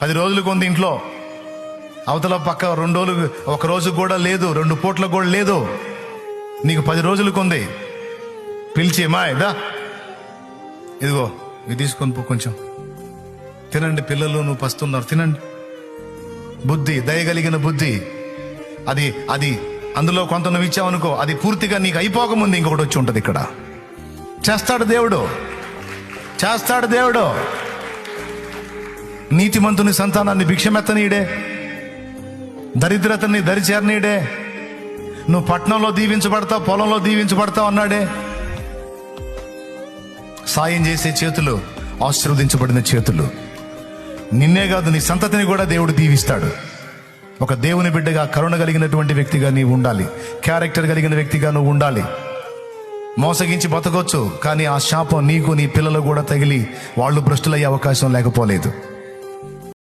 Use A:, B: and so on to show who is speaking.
A: 10 రోజులకు ఉంది ఇంట్లో, అవతల పక్క 2 రోజులు, ఒక రోజు కూడా లేదు, 2 పూట్లకు కూడా లేదు, నీకు 10 రోజులకు ఉంది. పిలిచి మా దా ఇదిగో ఇది తీసుకొని పో, కొంచెం తినండి పిల్లలు, నువ్వు పస్తున్నారు, తినండి. బుద్ధి, దయగలిగిన బుద్ధి, అది అందులో కొంత నువ్వు ఇచ్చావనుకో, అది పూర్తిగా నీకు అయిపోకముందు ఇంకొకటి వచ్చి ఉంటుంది. ఇక్కడ చేస్తాడు దేవుడు, చేస్తాడు దేవుడు. నీతిమంతుని సంతానాన్ని భిక్షమెత్తనీడే, దరిద్రతని దరిచేరనీడే. నువ్వు పట్టణంలో దీవించబడతావు, పొలంలో దీవించబడతావు అన్నాడే. సాయం చేసే చేతులు, ఆశీర్వదించబడిన చేతులు. నిన్నే కాదు, నీ సంతతిని కూడా దేవుడు దీవిస్తాడు. ఒక దేవుని బిడ్డగా, కరుణ కలిగినటువంటి వ్యక్తిగా నీవు ఉండాలి. క్యారెక్టర్ కలిగిన వ్యక్తిగా నువ్వు ఉండాలి. మోసగించి బతకొచ్చు, కానీ ఆ శాపం నీకు, నీ పిల్లలు కూడా తగిలి వాళ్ళు భ్రష్టులయ్యే అవకాశం లేకపోలేదు.